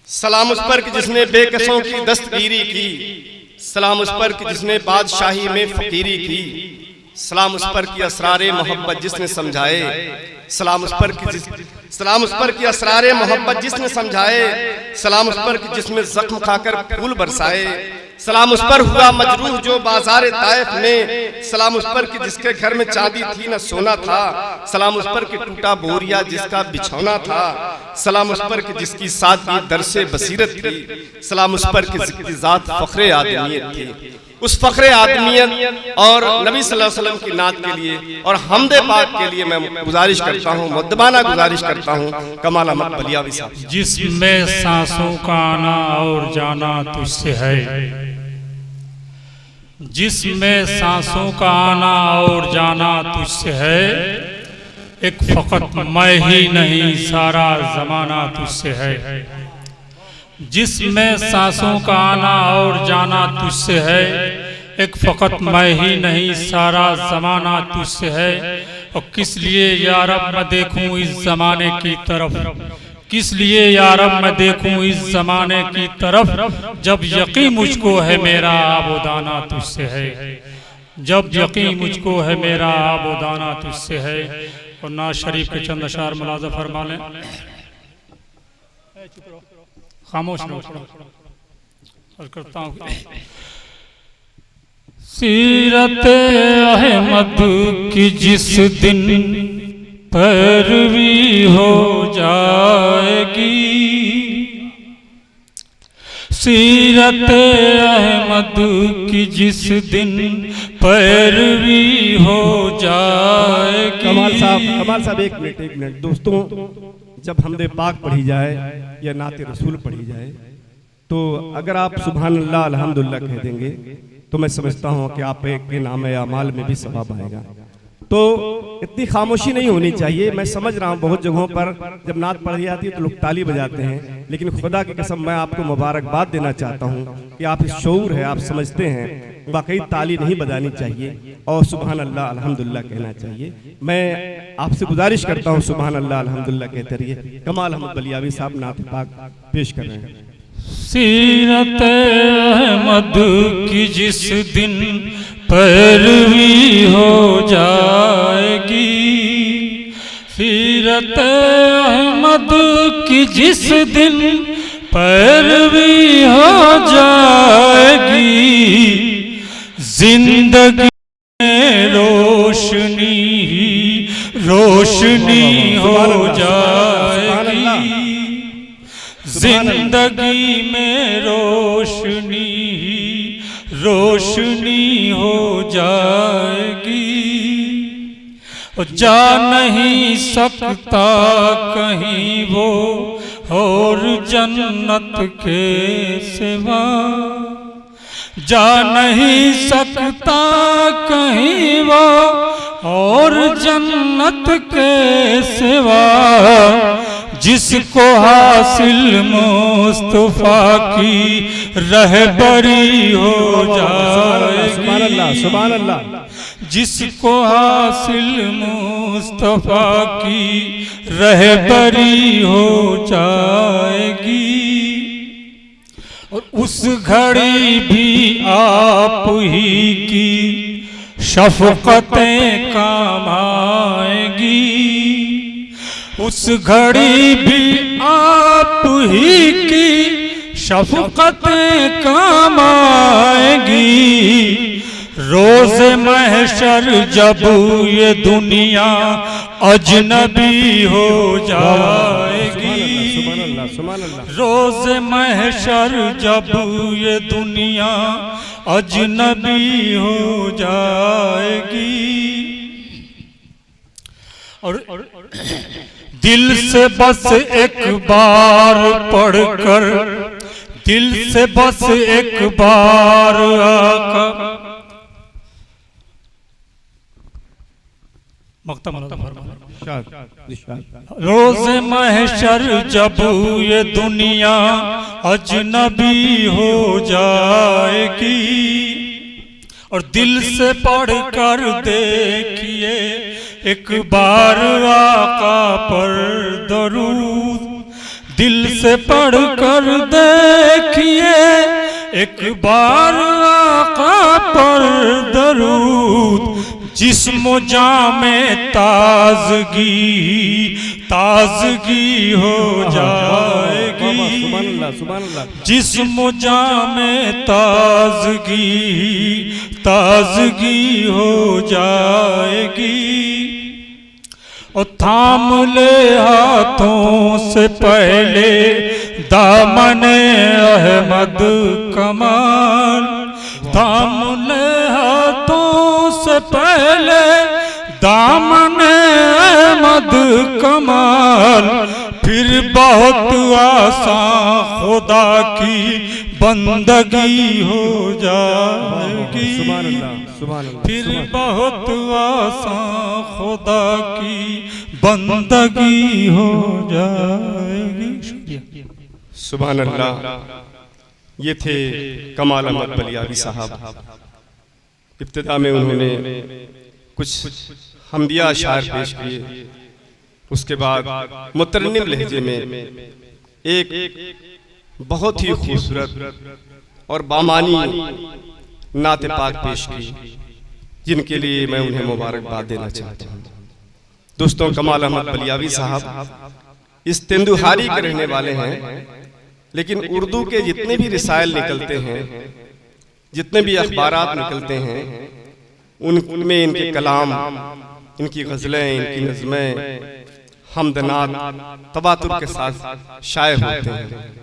सलाम उस पर कि जिसने बेकसों की दस्तगीरी की, सलाम उस पर कि जिसने बादशाही में फकीरी की, सलाम उस पर कि असरारे मोहब्बत जिसने समझाए, सलाम उस पर कि असरारे मोहब्बत जिसने समझाए, सलाम उस पर कि जिसमें जख्म खाकर फूल बरसाए, सलाम उस पर हुआ मजरूह जो बाजार ताइफ में, सलाम उस पर कि जिसके घर में चांदी थी न सोना था, सलाम उस पर कि टूटा बोरिया जिसका बिछौना था, सलाम उस पर कि जिसकी सादगी दरसे बसीरत थी, सलाम उस पर कि जिसकी जात फख्रे आदमियत थी। उस फख्रे आदमियत और नबी सल्लल्लाहु अलैहि वसल्लम की नात के लिए और हमदे पाक के लिए मैं गुजारिश करता हूँ, मुद्दबाना गुजारिश करता हूँ कमाल अहमद बलियावी साहब। जिसमें सांसों का आना और जाना तुझसे है, जिसमें सांसों का आना और जाना तुझसे है, एक फकत मैं ही नहीं सारा जमाना तुझसे है। जिसमें सांसों का आना और जाना तुझसे है, एक फकत मैं ही नहीं सारा जमाना तुझसे है। और किस लिए या रब मैं देखूं इस जमाने की तरफ, किस लिए या रब मैं देखूं इस जमाने की तरफ, जब यकीन मुझको है मेरा आबोदाना तुझसे है, जब यकीन मुझको है मेरा आबोदाना तुझसे है। और नाज शरीफ के चंद अशार मुलाजा फरमा लें। खामोश करता हूँ। सीरत अहमद की जिस दिन पैरवी हो जाएगी, सीरत अहमद की जिस दिन पैरवी हो जाएगी। कमाल साहब एक मिनट दोस्तों, जब हमदे पाक पढ़ी जाए या नाते रसूल पढ़ी जाए तो अगर आप सुभान अल्लाह अल्हम्दुलिल्लाह कह देंगे तो मैं समझता हूँ कि आप के नाम अमाल में भी सवाब आएगा। तो इतनी खामोशी नहीं होनी चाहिए। मैं समझ रहा हूँ बहुत जगहों पर जब नात पढ़ी जाती है तो लोग ताली बजाते हैं, लेकिन खुदा की कसम मैं आपको मुबारकबाद देना चाहता हूँ कि आप इस शऊर है, आप समझते हैं, वाकई ताली नहीं बजानी चाहिए और सुभान अल्लाह अल्हम्दुलिल्लाह कहना चाहिए। मैं आपसे गुजारिश करता हूँ सुभान अल्लाह अल्हम्दुलिल्लाह कहते रहिए। कमाल अहमद बलियावी साहब नात पाक पेश कर रहे हैं। सीरत अहमद की जिस दिन पैरवी हो जाएगी, सीरत अहमद की जिस दिन पैरवी हो जाएगी, जिंदगी में रोशनी रोशनी हो जाएगी, जिंदगी में रोशनी रोशनी हो जाएगी। और जा नहीं सकता कहीं वो और जन्नत के सिवा, जा नहीं सकता कहीं वो और जन्नत के सिवा, जिसको हासिल मुस्तफा की रहबरी हो जाएगी, सुभान अल्लाह, जिसको हासिल मुस्तफा की रहबरी हो जाएगी। और उस घड़ी भी आप ही की शफकतें काम आएगी, उस घड़ी भी आप ही की शफकतें काम आएगी। रोज़ महशर जब ये दुनिया अजनबी हो जाएगी, रोज़ महशर जब ये दुनिया अजनबी हो जाएगी। और दिल से बस एक बार पढ़कर, दिल से बस एक बार आका रोज़ महशर जब ये दुनिया अजनबी हो जाएगी, और दिल से पढ़ कर देखिए एक बार आका पर दरूद, दिल से पढ़ कर देखिए एक बार आका पर दरूद, जिस्म जामे ताजगी ताजगी हो जाएगी, जिस्म जामे ताजगी ताजगी हो जाएगी। और थाम ले हाथों से पहले दामने अहमद कमाल, थाम ले हाथों से पहले दामने अहमद कमाल, फिर बहुत आसान खुदा की बंदगी हो जाएगी, फिर बहुत आसान खुदा की बंदगी हो जाएगी। सुभान अल्लाह। ये थे कमाल अहमद बलियावी साहब। इब्तिदा में उन्होंने कुछ हमदिया अशार पेश किए, उसके बाद मुतरन्निम लहजे में एक बहुत ही खूबसूरत और बामानी नाते पाक पेश की, जिनके लिए मैं उन्हें मुबारकबाद देना चाहता हूँ। दोस्तों, कमाल अहमद बलियावी साहब इस तेंदुहारी के रहने वाले हैं, लेकिन उर्दू के जितने भी रिसाइल निकलते हैं, जितने भी अखबारात निकलते हैं, उनमें इनके कलाम, इनकी गज़लें, इनकी नज़में, हमदनात तवातुर के साथ शाये होते हैं।